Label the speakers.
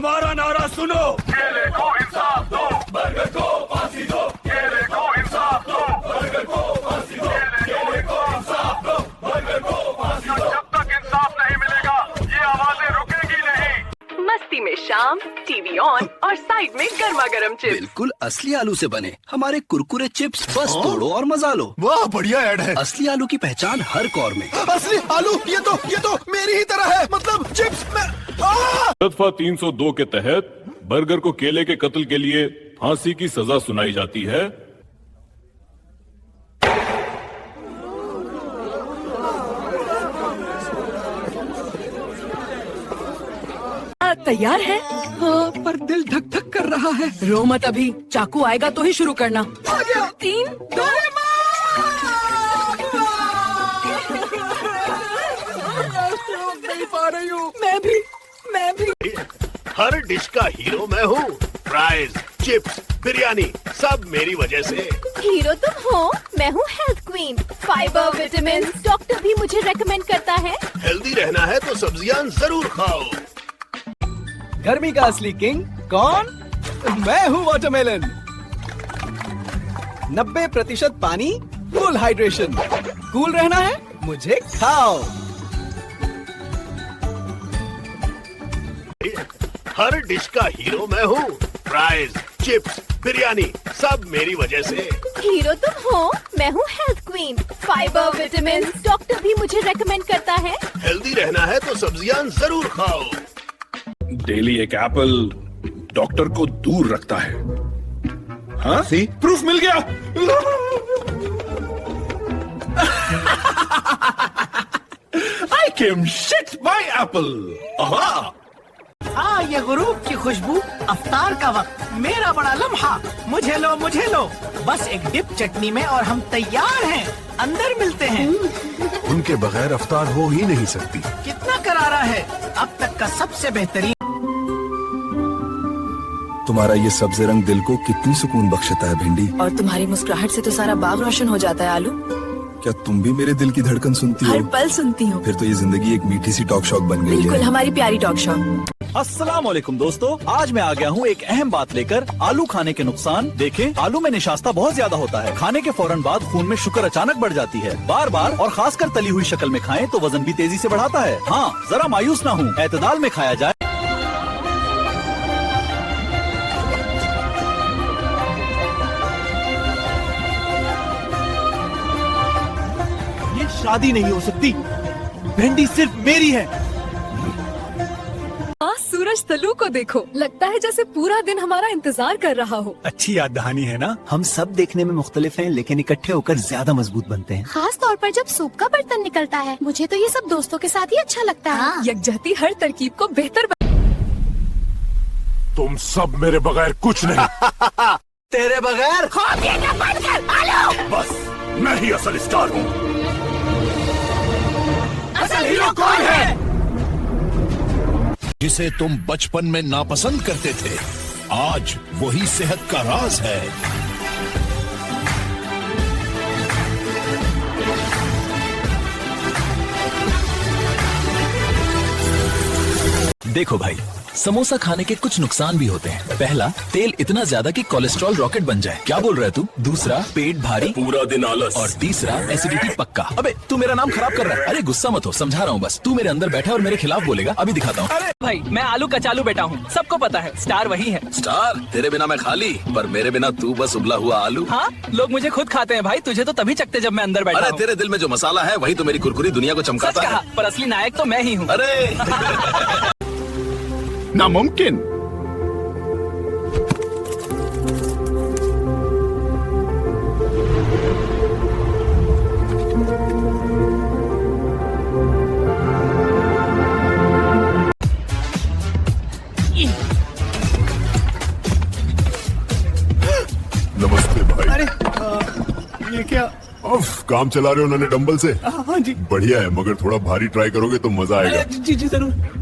Speaker 1: हमारा नारा सुनो।
Speaker 2: केले को इंसाफ दो,
Speaker 1: बर्गर को फांसी दो,
Speaker 2: केले को इंसाफ दो,
Speaker 1: बर्गर को फांसी दो, केले को इंसाफ दो, बर्गर को फांसी दो।
Speaker 2: जब तक इंसाफ नहीं मिलेगा ये आवाजें रुकेगी नहीं।
Speaker 3: मस्ती में शाम, टीवी ऑन और साइड में गर्मा गर्म चिप्स।
Speaker 4: बिल्कुल असली आलू से बने हमारे कुरकुरे चिप्स, बस तोड़ो और मजा लो।
Speaker 5: वाह बढ़िया ऐड है।
Speaker 4: असली आलू की पहचान हर कौर में।
Speaker 5: असली आलू, ये तो मेरी ही तरह है, मतलब चिप्स में।
Speaker 6: दफा 302 के तहत बर्गर को केले के कत्ल के लिए फांसी की सजा सुनाई जाती है।
Speaker 3: तैयार है?
Speaker 4: हाँ, पर दिल धक धक कर रहा है।
Speaker 3: रो मत अभी, चाकू आएगा तो ही शुरू करना। 3, 2
Speaker 4: नहीं पा रही हूँ।
Speaker 3: मैं भी
Speaker 5: हर डिश का हीरो मैं हूँ। फ्राइज, चिप्स, बिरयानी सब मेरी वजह से।
Speaker 7: हीरो तुम हो, मैं हूँ health queen. Fibre, vitamin, doctor भी मुझे रेकमेंड करता है।
Speaker 5: हेल्दी रहना है तो सब्जियां जरूर खाओ।
Speaker 4: गर्मी का असली किंग कौन? मैं हूँ वाटरमेलन। 90% पानी, फुल हाइड्रेशन। कूल रहना है, मुझे खाओ।
Speaker 5: हर डिश का हीरो मैं हूँ। फ्राइज, चिप्स, बिरयानी सब मेरी वजह से।
Speaker 7: हीरो तुम हो, मैं हूँ health queen. Fibre, vitamin, doctor भी मुझे रेकमेंड करता है।
Speaker 5: हेल्दी रहना है तो सब्जियां जरूर खाओ।
Speaker 6: डेली एक एप्पल डॉक्टर को दूर रखता है। हाँ सी प्रूफ मिल गया। I can shit my apple. aha!
Speaker 8: हाँ, ये गुरूब की खुशबू, अफ्तार का वक्त, मेरा बड़ा लम्हा। मुझे लो, बस एक डिप चटनी में और हम तैयार हैं। अंदर मिलते हैं।
Speaker 5: उनके बगैर अफ्तार हो ही नहीं सकती।
Speaker 8: कितना करारा है, अब तक का सबसे बेहतरीन।
Speaker 5: तुम्हारा ये सब्ज रंग दिल को कितनी सुकून बख्शता है भिंडी।
Speaker 3: और तुम्हारी मुस्कुराहट से तो सारा बाग रोशन हो जाता है आलू।
Speaker 5: क्या तुम भी मेरे दिल की धड़कन सुनती हो?
Speaker 3: हर पल सुनती हूँ।
Speaker 5: फिर तो ये जिंदगी एक मीठी सी टॉक शॉक बन गई
Speaker 3: बिल्कुल
Speaker 5: है।
Speaker 3: हमारी प्यारी टॉक शो।
Speaker 9: अस्सलाम वालेकुम दोस्तों, आज मैं आ गया हूँ एक अहम बात लेकर। आलू खाने के नुकसान। देखें, आलू में निशास्ता बहुत ज्यादा होता है। खाने के फौरन बाद खून में शुगर अचानक बढ़ जाती है। बार बार और खासकर तली हुई शक्ल में खाएं तो वजन भी तेजी से बढ़ाता है। हाँ, जरा मायूस ना हूँ, एतदाल में खाया जाए। ये शादी नहीं हो सकती, भिंडी सिर्फ मेरी है।
Speaker 3: सूरज तलू को देखो, लगता है जैसे पूरा दिन हमारा इंतजार कर रहा हो।
Speaker 9: अच्छी याद दहानी है ना। हम सब देखने में मुख्तलिफ हैं, लेकिन इकट्ठे होकर ज्यादा मजबूत बनते हैं।
Speaker 7: खास तौर पर जब सूप का बर्तन निकलता है। मुझे तो ये सब दोस्तों के साथ ही अच्छा लगता है।
Speaker 3: यकजहती हर तरकीब को बेहतर
Speaker 6: तुम सब मेरे बगैर कुछ नहीं।
Speaker 8: तेरे बगैर
Speaker 6: बस मैं ही असल स्टार हूँ।
Speaker 8: असल हीरो कौन है?
Speaker 5: जिसे तुम बचपन में नापसंद करते थे, आज वही सेहत का राज है।
Speaker 10: देखो भाई, समोसा खाने के कुछ नुकसान भी होते हैं। पहला, तेल इतना ज्यादा कि कोलेस्ट्रॉल रॉकेट बन जाए। क्या बोल रहा है तू? दूसरा, पेट भारी,
Speaker 6: पूरा दिन आलस।
Speaker 10: और तीसरा, एसिडिटी पक्का। अबे तू मेरा नाम खराब कर रहा है। अरे गुस्सा मत हो, समझा रहा हूँ बस। तू मेरे अंदर बैठा है और मेरे खिलाफ बोलेगा, अभी दिखाता हूँ।
Speaker 8: अरे भाई, मैं आलू कचालू बेटा हूँ, सबको पता है। स्टार वही है।
Speaker 10: स्टार? तेरे बिना मैं खाली, पर मेरे बिना तू बस उबला हुआ आलू।
Speaker 8: हाँ, लोग मुझे खुद खाते हैं भाई, तुझे तो तभी चखते जब मैं अंदर बैठा
Speaker 10: अरे
Speaker 8: हूँ।
Speaker 10: तेरे दिल में जो मसाला है वही तो मेरी कुरकुरी दुनिया को
Speaker 8: सच
Speaker 10: चमकाता
Speaker 8: कहा,
Speaker 10: है।
Speaker 8: पर असली नायक तो मैं ही हूँ।
Speaker 10: अरे
Speaker 6: नामुमकिन।
Speaker 5: नमस्ते भाई।
Speaker 9: अरे ये क्या?
Speaker 5: काम चला रहे हो उन्होंने डंबल से?
Speaker 9: हाँ जी।
Speaker 5: बढ़िया है, मगर थोड़ा भारी ट्राई करोगे तो मजा आएगा।
Speaker 9: जी जरूर।